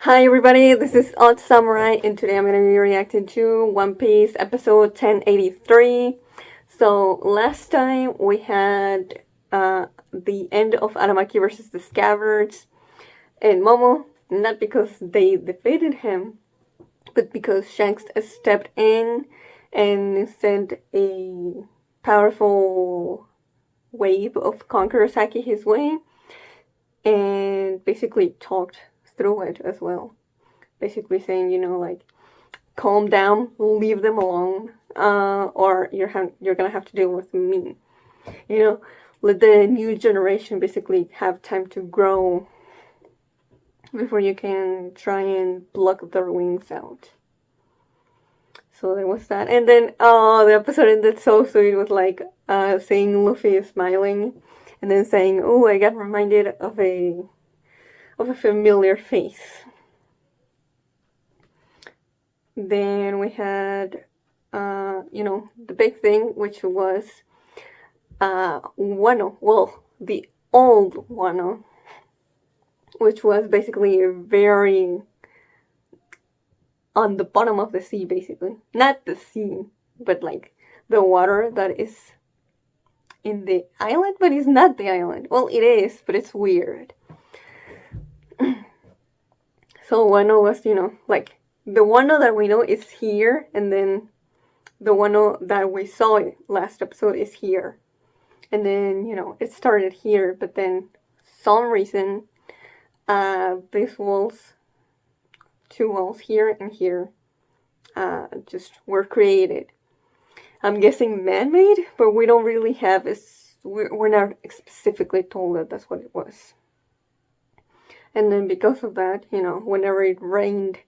Hi everybody, this is Odd Samurai, and today I'm going to be reacting to One Piece episode 1083. So last time we had the end of Aramaki versus the Scabbards and Momo, not because they defeated him, but because Shanks stepped in and sent a powerful wave of Conqueror Saki his way, and basically talked through it as well. Basically saying, calm down, leave them alone, or you're gonna have to deal with me. Let the new generation basically have time to grow before you can try and pluck their wings out. So there was that, and then the episode ended so sweet with saying Luffy is smiling, and then saying, "Oh, I got reminded of a familiar face." Then we had, the big thing, which was Wano. Well, the old Wano, which was basically very on the bottom of the sea, basically. Not the sea, but the water that is in the island, but it's not the island. Well, it is, but it's weird. So Wano was, the Wano that we know is here, and then the Wano that we saw last episode is here. And then, it started here, but then some reason, these walls, two walls here and here, just were created. I'm guessing man-made, but we don't really have, we're not specifically told that that's what it was. And then because of that, whenever it rained,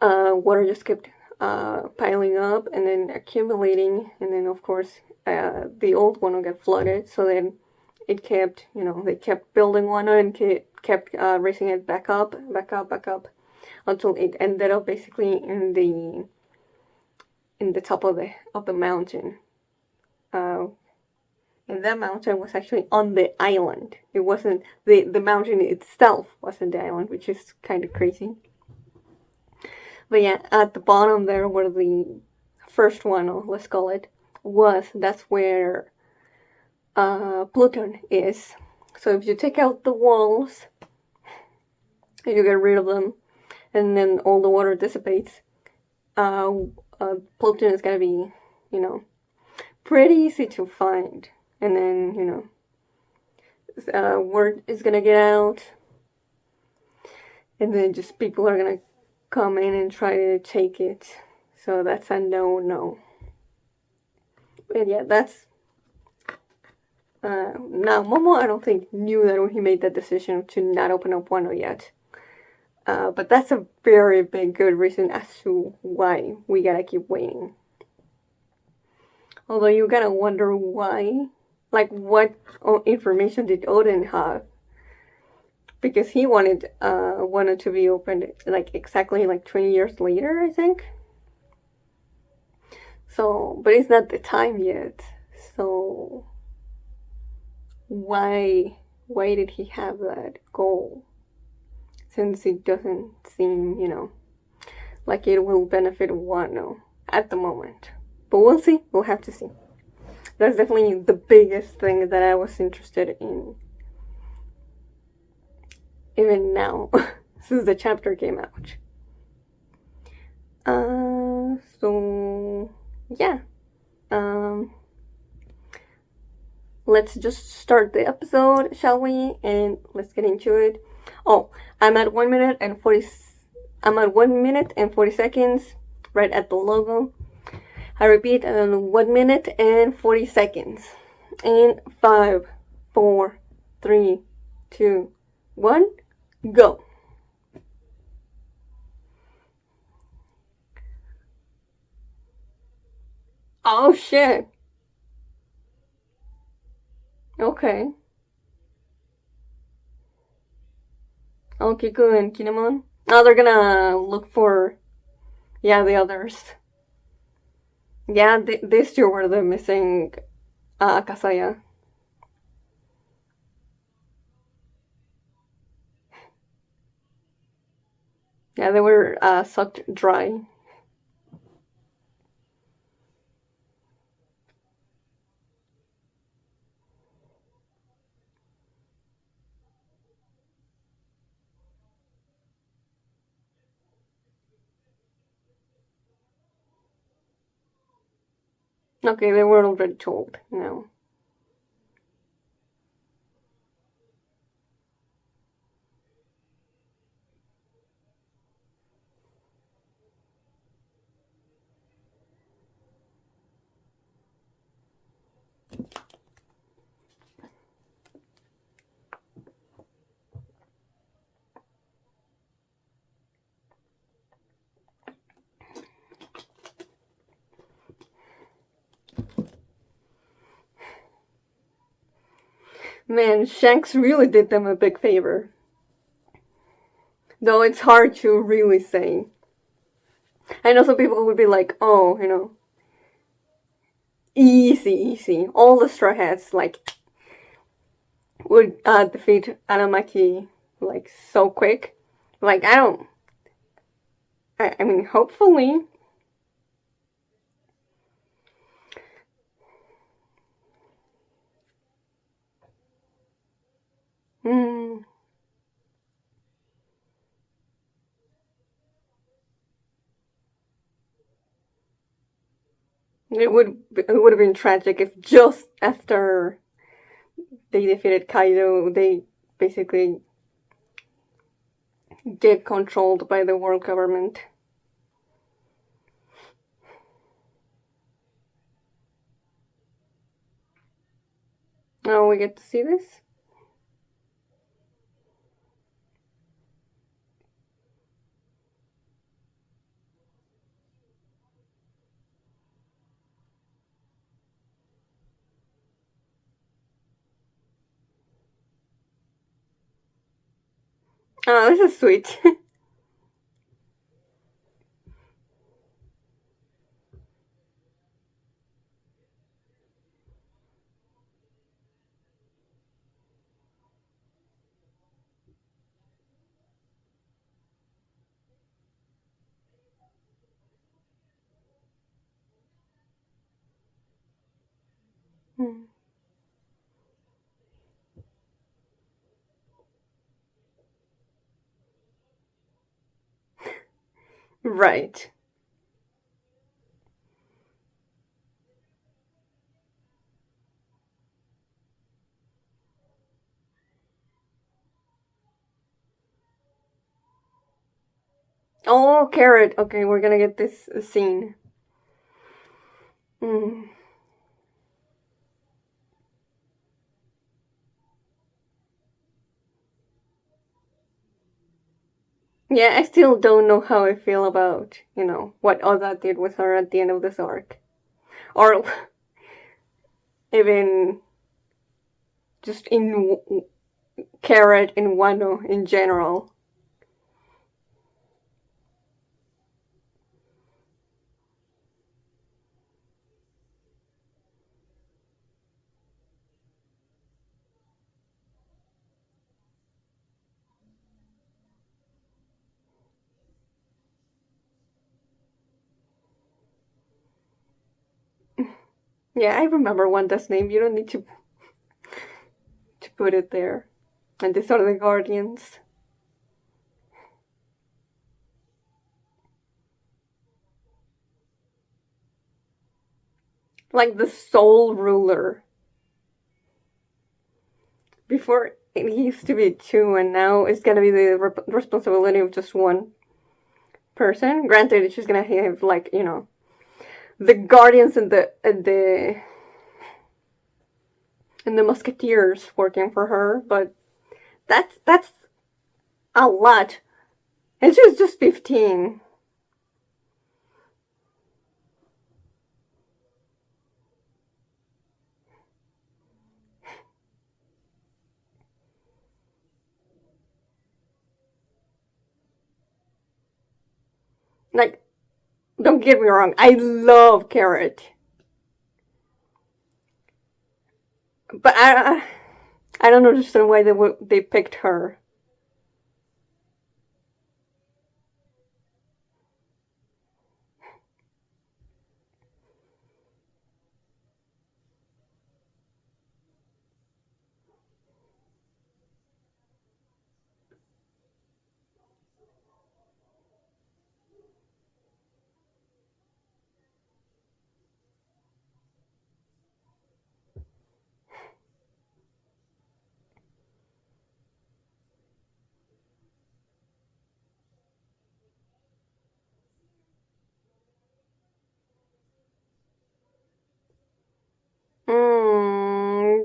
water just kept piling up and then accumulating, and then of course the old one got flooded. So then it kept, they kept building one and kept raising it back up, until it ended up basically in the top of the mountain. And that mountain was actually on the island. It wasn't the mountain itself wasn't the island, which is kind of crazy. But yeah, at the bottom there, where the first one, or let's call it, that's where Pluton is. So if you take out the walls, and you get rid of them, and then all the water dissipates, Pluton is gonna be, pretty easy to find. And then, word is gonna get out, and then just people are gonna come in and try to take it. So that's a no. But yeah, that's now Momo, I don't think, knew that when he made that decision to not open up Wano yet. But that's a very big good reason as to why we gotta keep waiting. Although you gotta wonder why. What information did Odin have? Because he wanted to be opened exactly 20 years later, I think. So, but it's not the time yet. So why did he have that goal? Since it doesn't seem, like it will benefit Wano at the moment. But we'll see. We'll have to see. That's definitely the biggest thing that I was interested in. Even now, since the chapter came out. So, yeah. Let's just start the episode, shall we? And let's get into it. Oh, I'm at 1 minute and 40 seconds, right at the logo. I repeat, 1 minute and 40 seconds. In 5, 4, 3, 2, 1, go. Oh shit. Okay. Oh, Kiku and Kinemon. Now they're gonna look for, the others. Yeah, these two were the missing Kasaya. Yeah, they were sucked dry. Okay, they were already told. No. Man, Shanks really did them a big favor. Though it's hard to really say. I know some people would be like, oh, easy, easy. All the Straw Hats, like, would defeat Anamaki, like, so quick. Like, I don't. I mean, hopefully. Mm, it would have been tragic if just after they defeated Kaido, they basically get controlled by the world government. Oh, we get to see this? Oh, this is sweet. Mm. Right. Oh, Carrot. Okay, we're gonna get this scene. Mm. Yeah, I still don't know how I feel about, what Oda did with her at the end of this arc. Or even just in Carrot and Wano in general. Yeah, I remember Wanda's name. You don't need to put it there. And these are the Guardians. Like the sole ruler. Before it used to be two, and now it's gonna be the responsibility of just one person. Granted, she's gonna have like the guardians and the musketeers working for her, but that's a lot. And she was just 15. Like, don't get me wrong, I love Carrot, but I don't understand why they picked her.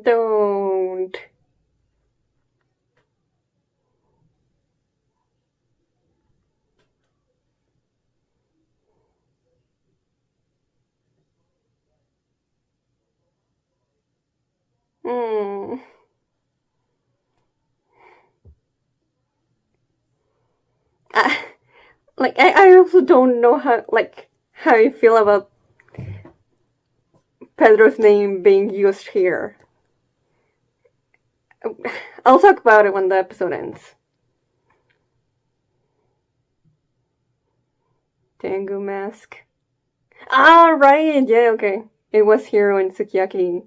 Don't. Hmm. I, I also don't know how you feel about Pedro's name being used here. I'll talk about it when the episode ends. Tengu mask. Ah, right. Yeah, okay. It was here when Sukiyaki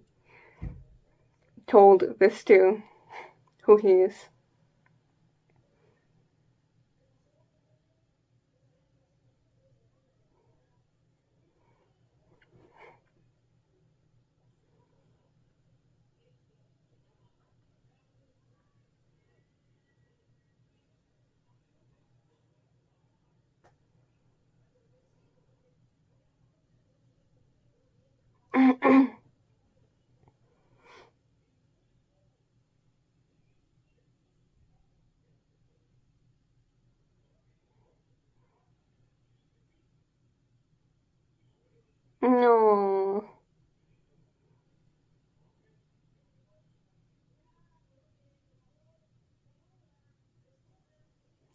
told this to who he is. No.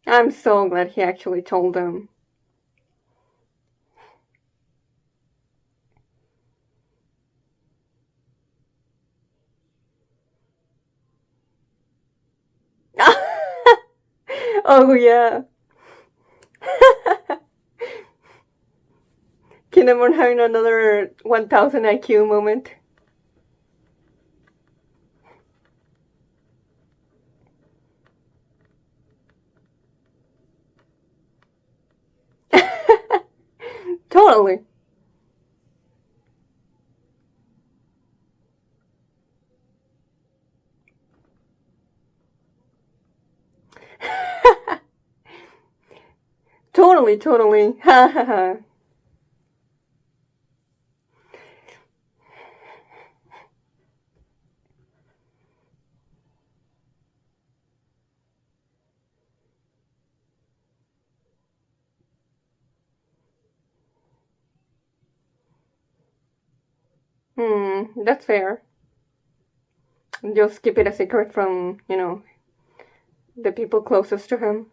I'm so glad he actually told them. Oh, yeah. Kinemon having another 1000 IQ moment. Totally. Totally, totally. Ha ha ha. That's fair. Just keep it a secret from, the people closest to him.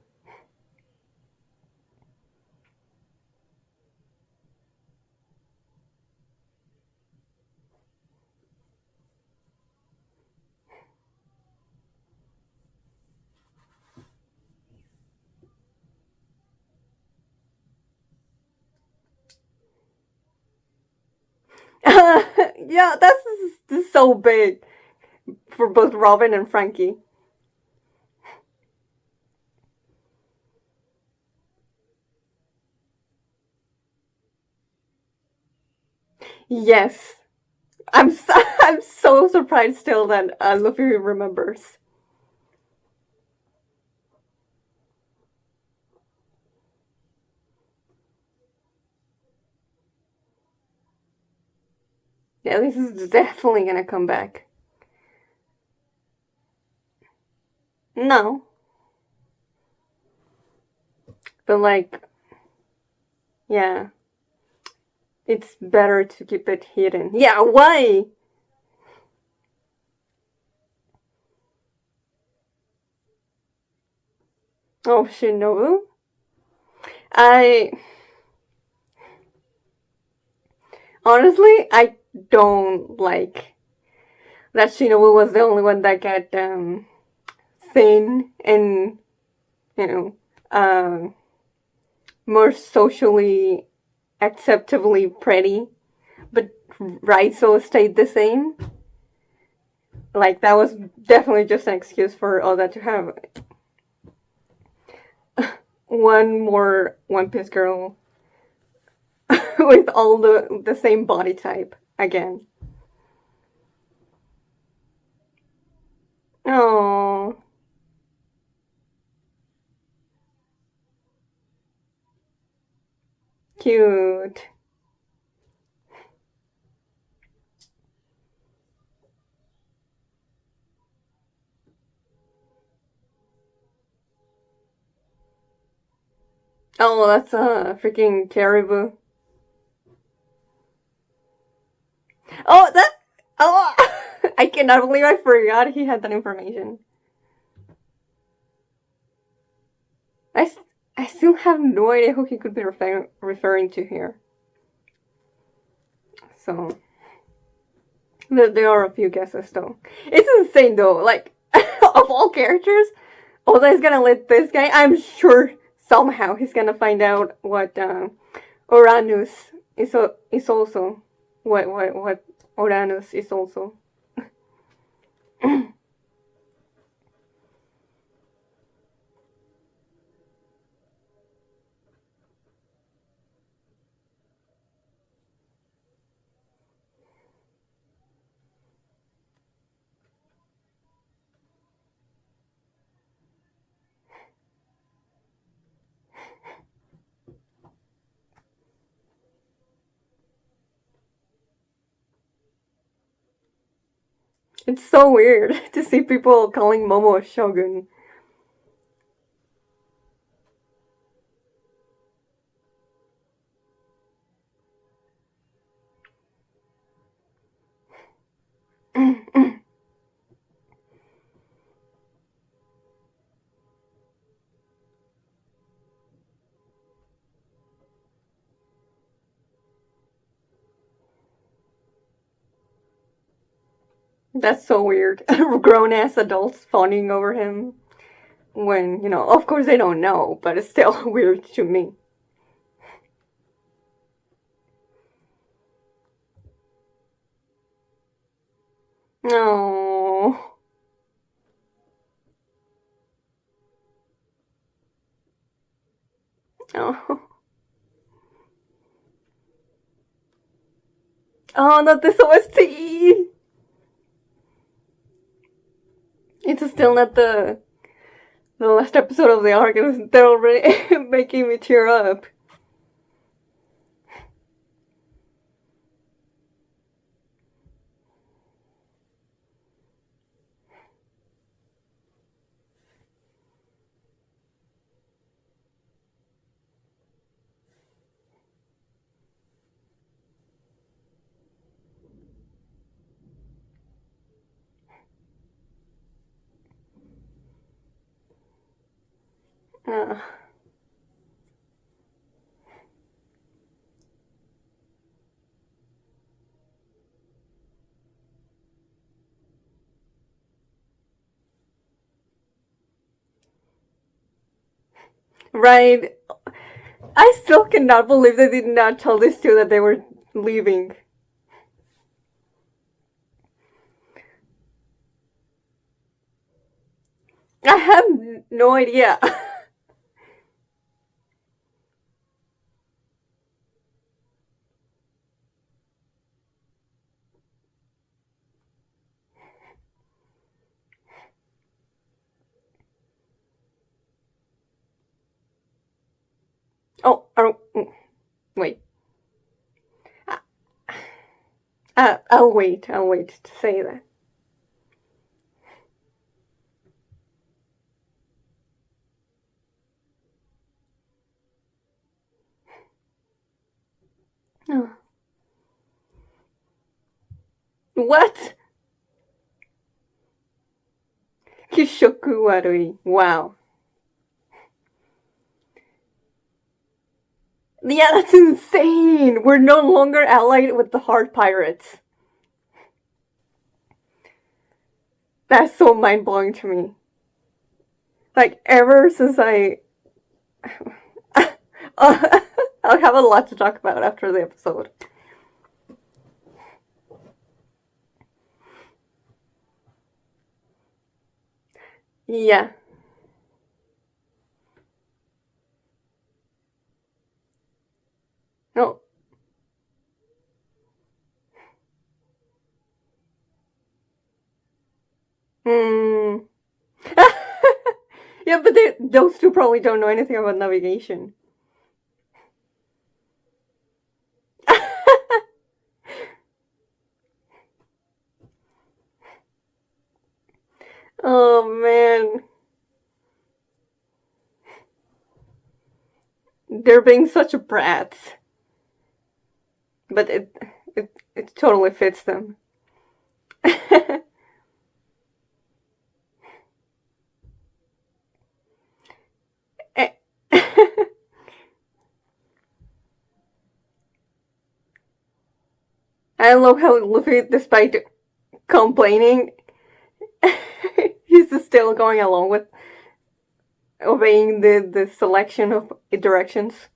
Yeah, that's so big for both Robin and Frankie. Yes. I'm so surprised still that Luffy remembers. Yeah, this is definitely gonna come back. No, but yeah, it's better to keep it hidden. Yeah, why? Oh, Shinobu? I honestly, I don't like that Shinobu was the only one that got thin and you know more socially acceptably pretty, but Raizo stayed the same. Like that was definitely just an excuse for all that to have one more One Piece girl with all the same body type again. Oh, cute. Oh, that's a freaking caribou. Oh, that. Oh, I cannot believe I forgot he had that information. I, I still have no idea who he could be referring to here. So, there are a few guesses though. It's insane though. Like, of all characters, Oda is gonna let this guy. I'm sure somehow he's gonna find out what Uranus is also. What Uranus is also. It's so weird to see people calling Momo a shogun. That's so weird. Grown ass adults fawning over him when, of course they don't know, but it's still weird to me. No. Oh. Oh, not this OST! It's still not the last episode of the arc, and they're already making me tear up. Uh, right. I still cannot believe they did not tell these two that they were leaving. I have no idea. Oh, wait. I'll wait. I'll wait to say that. Oh. What? Kishoku warui. Wow. Yeah, that's insane. We're no longer allied with the hard pirates. That's so mind blowing to me. Like ever since I'll have a lot to talk about after the episode. Yeah. No. Hmm. Yeah, but those two probably don't know anything about navigation. Oh man. They're being such brats. But it totally fits them. I love how Luffy, despite complaining, he's still going along with obeying the selection of directions.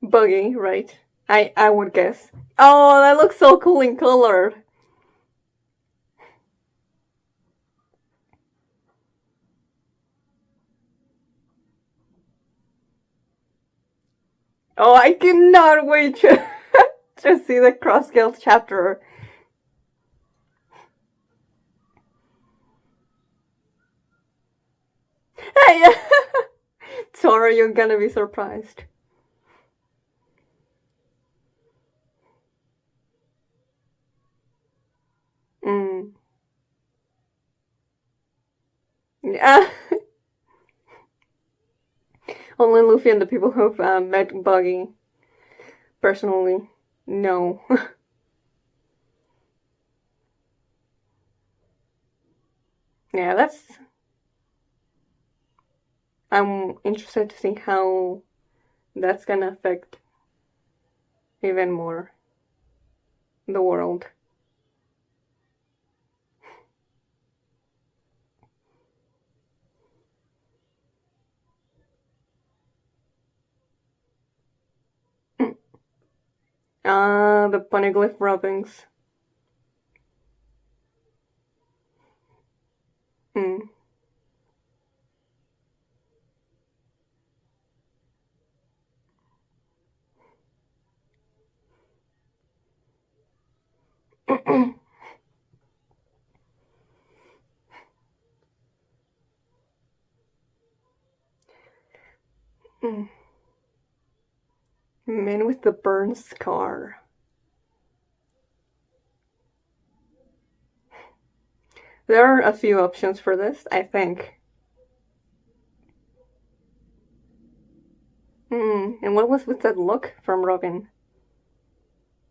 Buggy, right? I would guess. Oh, that looks so cool in color. Oh, I cannot wait to, to see the Cross Guild chapter. Hey, Tora, you're gonna be surprised. Mm. Yeah. Only Luffy and the people who've met Buggy personally know. Yeah, that's. I'm interested to see how that's gonna affect even more the world. The poneglyph rubbings. Mm. Mm. Man with the burn scar. There are a few options for this, I think. And what was with that look from Robin?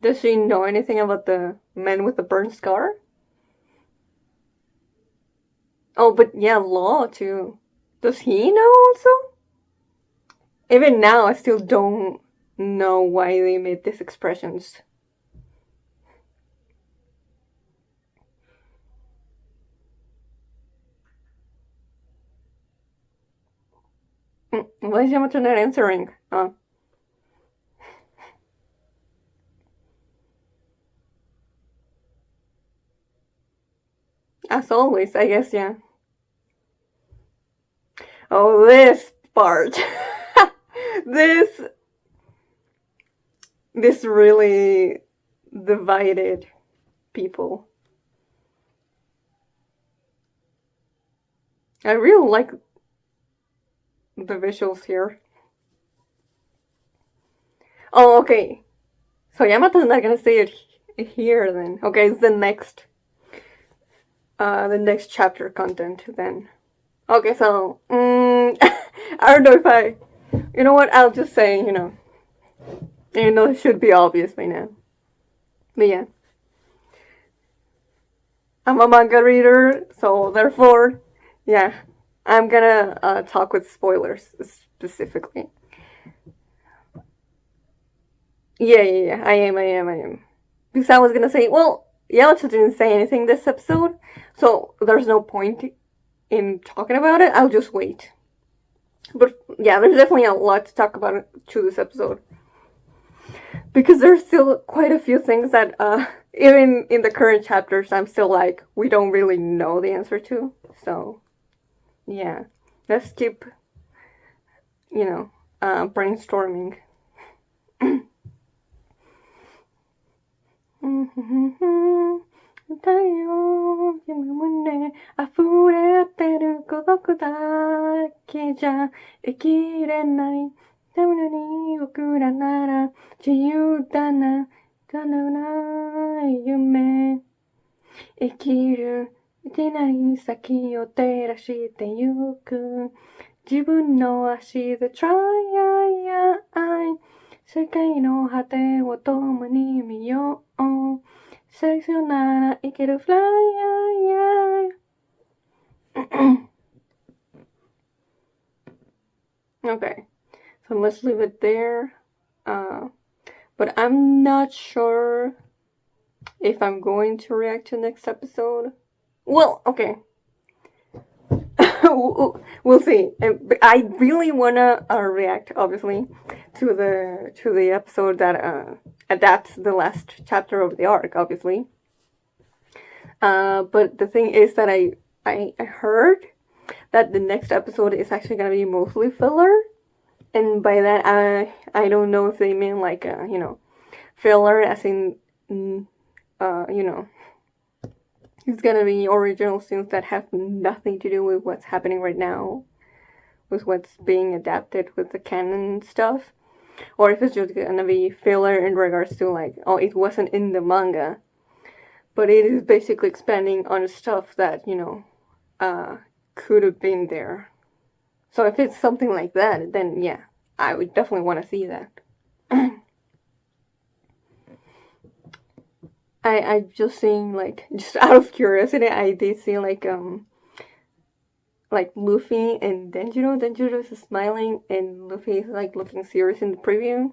Does she know anything about the man with the burn scar? Oh, but yeah, Law too. Does he know also? Even now, I still don't know why they made these expressions. Why is Yamato not answering? As always, I guess, yeah. Oh, this part. this really divided people. I really like the visuals here. Oh, okay. So Yamato's not gonna say it here then. Okay, it's the next chapter content then. Okay, so I don't know if you know what? I'll just say, it should be obvious by now. But yeah, I'm a manga reader, so therefore, yeah, I'm gonna talk with spoilers specifically. Yeah, I am. Because I was gonna say, well, Yamato didn't say anything this episode, so there's no point in talking about it. I'll just wait. But yeah, there's definitely a lot to talk about to this episode. Because there's still quite a few things that, even in the current chapters, I'm still like, we don't really know the answer to. So, yeah. Let's keep, brainstorming. 太陽夢胸溢れてる孤独だけじゃ生きれないために僕らなら自由だな叶わない夢生きる見てない先を照らしてゆく自分の足で try 世界の果てを共に見よう最初ならいける fly Okay, so let's leave it there. But I'm not sure if I'm going to react to next episode. Well, okay. We'll see. I really wanna react, obviously, to the episode that adapts the last chapter of the arc, obviously. But the thing is that I heard that the next episode is actually gonna be mostly filler, and by that I don't know if they mean like filler as in it's gonna be original scenes that have nothing to do with what's happening right now, with what's being adapted with the canon stuff, or if it's just gonna be filler in regards to like, oh, it wasn't in the manga, but it is basically expanding on stuff that could have been there. So if it's something like that, then yeah, I would definitely want to see that. I just seen like, just out of curiosity, I did see like Luffy and Denjiro. Denjiro is smiling and Luffy is like looking serious in the preview,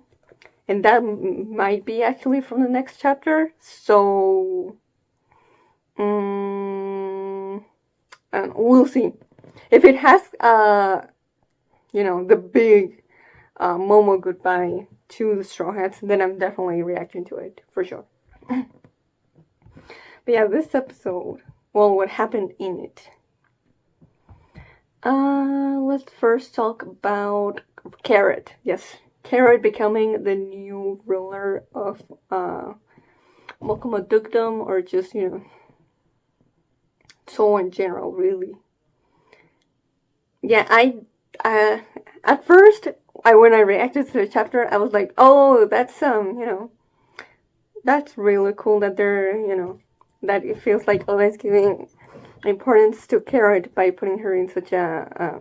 and that might be actually from the next chapter. So we'll see. If it has the big Momo goodbye to the Straw Hats, then I'm definitely reacting to it for sure. But yeah, this episode, well, what happened in it? Let's first talk about Carrot. Yes, Carrot becoming the new ruler of Mokoma Dukedom, or just, so in general, really. Yeah, at first, when I reacted to the chapter, I was like, oh, that's, that's really cool that they're, that it feels like always giving importance to Carrot by putting her in such a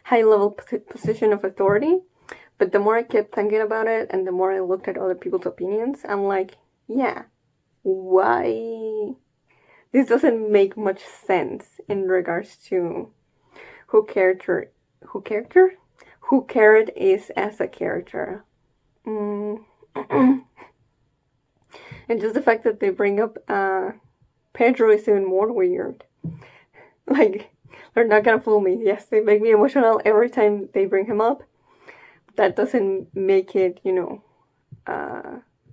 high-level position of authority. But the more I kept thinking about it, and the more I looked at other people's opinions, I'm like, yeah, why? This doesn't make much sense in regards to who Carrot is as a character. And just the fact that they bring up Pedro is even more weird. Like, they're not gonna fool me. Yes, they make me emotional every time they bring him up. That doesn't make it,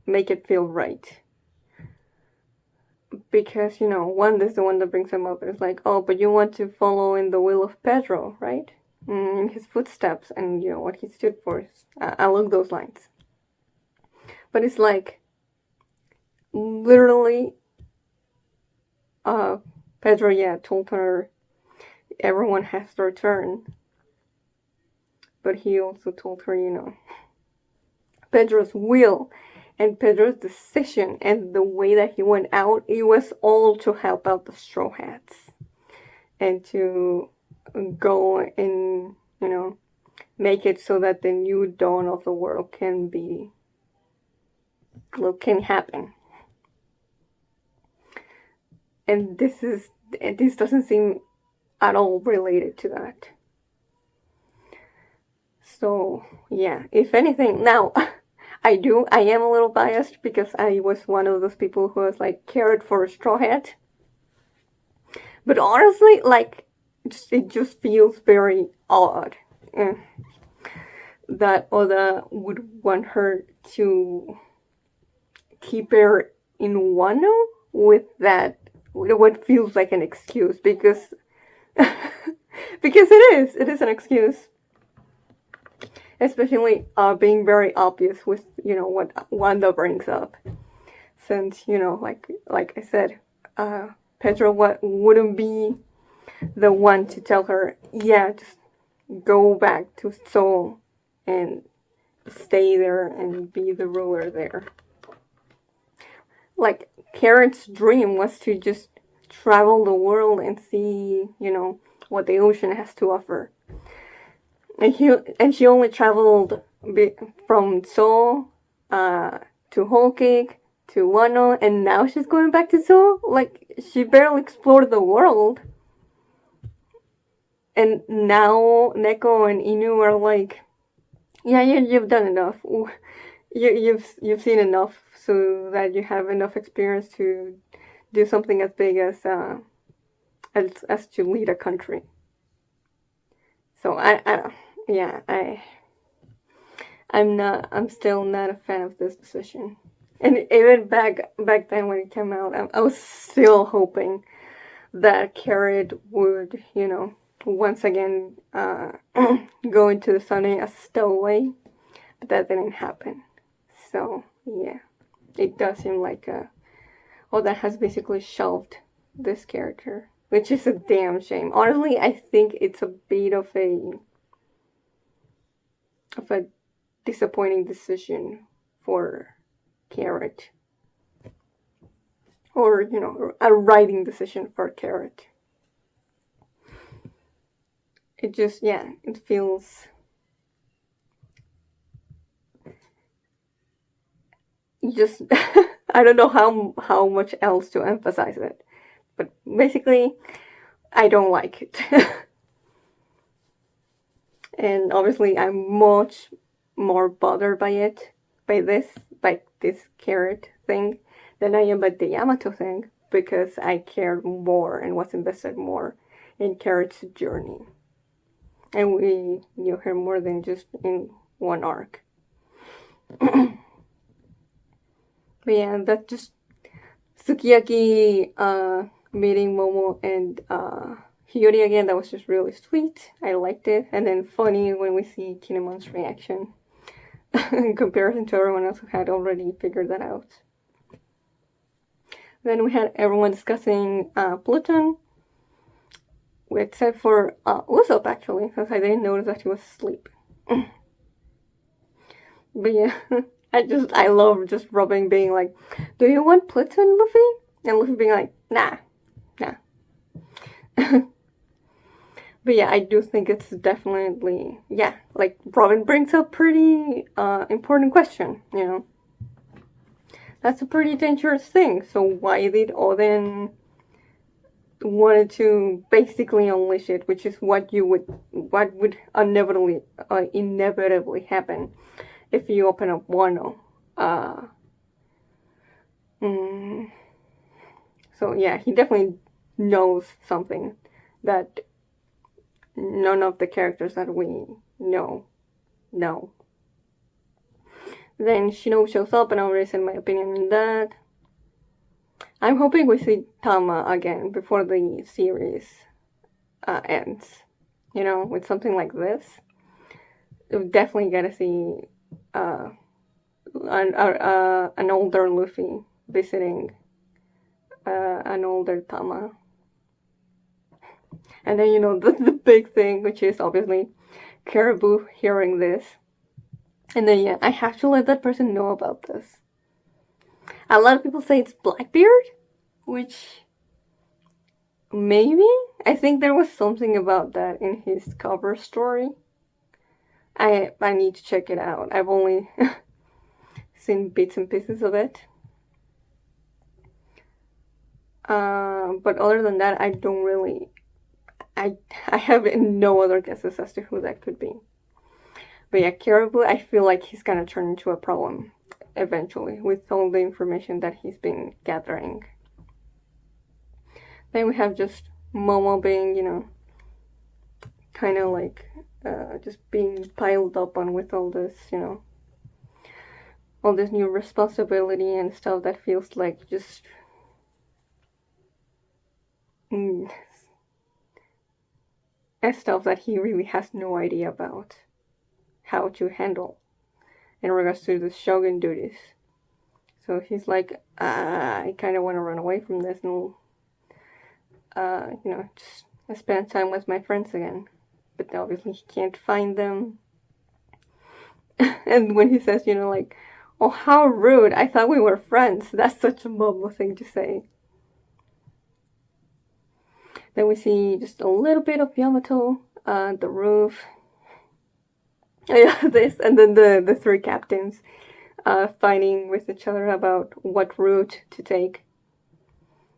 make it feel right. Because, one is the one that brings him up. It's like, oh, but you want to follow in the will of Pedro, right? In his footsteps and, what he stood for. Along those lines. But it's like, literally, Pedro, told her everyone has their turn. But he also told her, Pedro's will and Pedro's decision and the way that he went out, it was all to help out the Straw Hats. And to go and, make it so that the new dawn of the world can happen. And this doesn't seem at all related to that. So, yeah, if anything, now, I am a little biased because I was one of those people who was like, Carrot for a Straw Hat. But honestly, like, it just feels very odd that Oda would want her to keep her in Wano with that, what feels like an excuse, because it is an excuse. Especially being very obvious with, what Wanda brings up. Since, like I said, Pedro wouldn't be the one to tell her, yeah, just go back to Seoul and stay there and be the ruler there. Like, Carrot's dream was to just travel the world and see, what the ocean has to offer. And she only traveled from Seoul to Whole Cake to Wano, and now she's going back to Seoul. Like, she barely explored the world. And now Neko and Inu are like, yeah, you've done enough. You've seen enough, so that you have enough experience to do something as big as to lead a country. So I'm still not a fan of this decision. And even back then when it came out, I was still hoping that Carrot would, once again go into the Sunny as stowaway, but that didn't happen. So yeah, it does seem like Oda has basically shelved this character, which is a damn shame. Honestly, I think it's a bit of a disappointing decision for Carrot, or a writing decision for Carrot. It just, it feels just I don't know how much else to emphasize it, but basically I don't like it. And obviously I'm much more bothered by this Carrot thing than I am by the Yamato thing, because I cared more and was invested more in Carrot's journey, and we knew her more than just in one arc. But yeah, that just Sukiyaki meeting Momo and Hiyori again, that was just really sweet. I liked it. And then funny when we see Kinemon's reaction in comparison to everyone else who had already figured that out. Then we had everyone discussing Pluton, except for Usopp, actually, because I didn't notice that he was asleep. But yeah, I love just Robin being like, do you want Pluton, Luffy? And Luffy being like, nah. But yeah, I do think it's definitely, like, Robin brings up pretty important question, That's a pretty dangerous thing, so why did Oden wanted to basically unleash it, which is what would inevitably happen if you open up Wano. So yeah, he definitely knows something that none of the characters that we know. Then Shinobu shows up, and I already said my opinion on that. I'm hoping we see Tama again before the series ends. With something like this, we definitely gotta see an older Luffy visiting an older Tama. And then, the big thing, which is obviously Caribou hearing this. And then, I have to let that person know about this. A lot of people say it's Blackbeard, which maybe? I think there was something about that in his cover story. I need to check it out. I've only seen bits and pieces of it. But other than that, I don't really... I have no other guesses as to who that could be. But yeah, Caribou, I feel like he's gonna turn into a problem eventually with all the information that he's been gathering. Then we have just Momo being, kind of like just being piled up on with all this, all this new responsibility and stuff that feels like just stuff that he really has no idea about how to handle in regards to the Shogun duties. So he's like, I kind of want to run away from this and, just spend time with my friends again. But obviously he can't find them. And when he says, like, oh, how rude, I thought we were friends. That's such a Momo thing to say. Then we see just a little bit of Yamato, the roof. Yeah, this, and then the three captains fighting with each other about what route to take.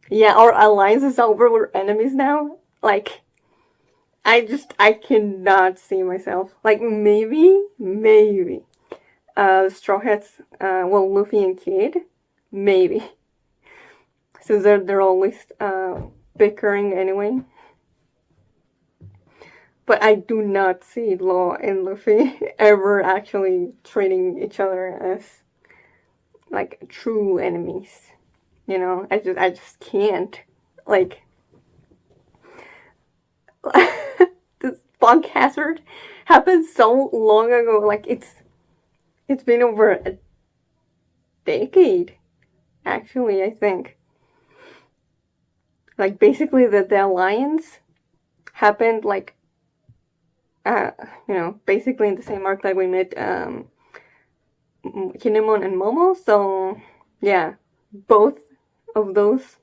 Yeah, our alliance is over. We're enemies now. Like, I cannot see myself. Like, maybe. Straw Hats, well, Luffy and Kid, maybe. Since they're always bickering anyway. But I do not see Law and Luffy ever actually treating each other as like true enemies. You know, I just can't. Like this Bunk Hazard happened so long ago. Like it's been over a decade, actually, I think. Like basically the alliance happened like basically in the same arc that we met Kinemon and Momo. So yeah, both of those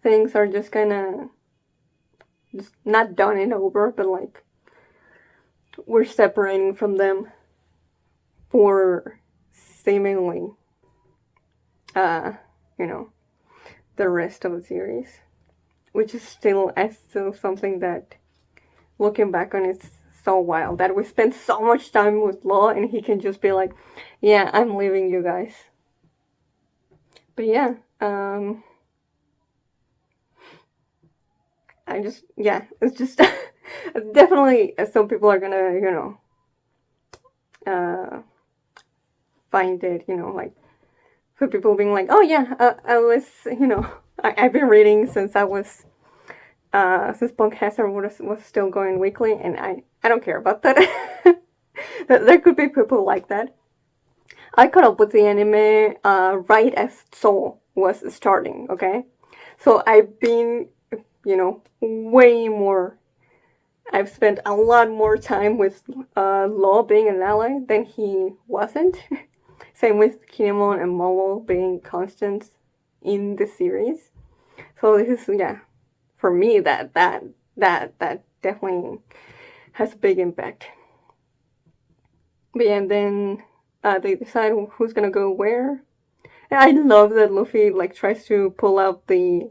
things are just kind of just not done and over, but like we're separating from them for seemingly the rest of the series, which is still something that, looking back on, it's so wild that we spent so much time with Law and he can just be like, yeah, I'm leaving you guys. But yeah, it's just definitely some people are gonna, find it, like, for people being like, oh yeah, I was, I've been reading since I was, since Punk Hazard was still going weekly, and I don't care about that. There could be people like that. I caught up with the anime right as Soul was starting, okay? So I've been, way more. I've spent a lot more time with Law being an ally than he wasn't. Same with Kinemon and Momo being constants in the series. So this is, for me, that definitely has a big impact. But yeah, and then they decide who's gonna go where. And I love that Luffy like tries to pull out the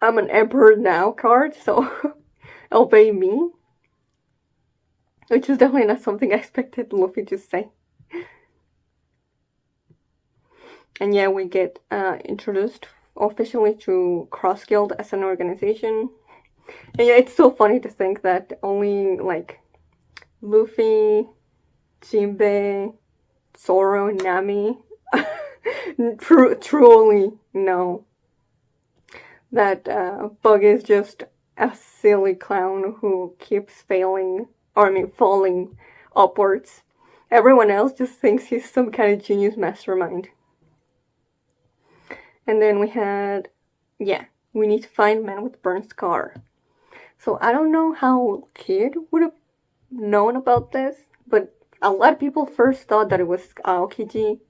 "I'm an emperor now" card, so obey me, which is definitely not something I expected Luffy to say. And yeah, we get introduced officially to Cross Guild as an organization. And yeah, it's so funny to think that only like Luffy, Jinbei, Zoro, and Nami truly know that Bug is just a silly clown who keeps falling upwards. Everyone else just thinks he's some kind of genius mastermind. And then we had, we need to find man with burn scar. So I don't know how Kid would have known about this, but a lot of people first thought that it was Aokiji.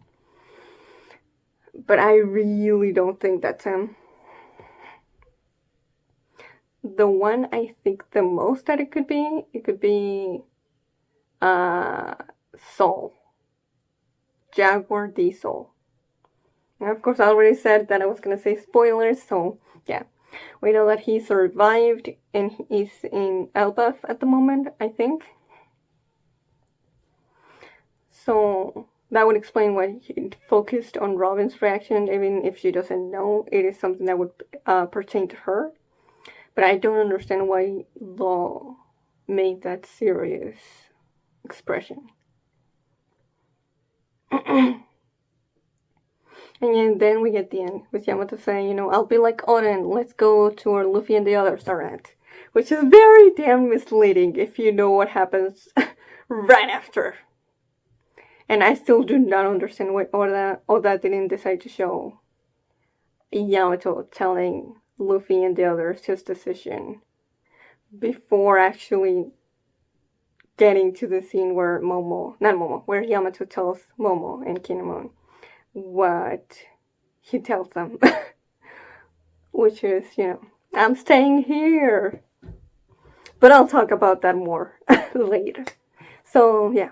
But I really don't think that's him. The one I think the most that it could be Soul. Jaguar D Soul. And of course I already said that I was gonna say spoilers, so yeah. We know that he survived and he's in Elbaf at the moment, I think. So that would explain why he focused on Robin's reaction, even if she doesn't know it is something that would pertain to her. But I don't understand why Law made that serious expression. And then we get the end with Yamato saying, I'll be like Oden, let's go to where Luffy and the others are at. Which is very damn misleading if you know what happens right after. And I still do not understand why Oda didn't decide to show Yamato telling Luffy and the others his decision before actually getting to the scene where where Yamato tells Momo and Kinemon what he tells them. Which is, I'm staying here. But I'll talk about that more later. So, yeah.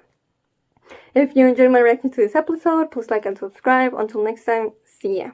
If you enjoyed my reaction to this episode, please like and subscribe. Until next time, see ya.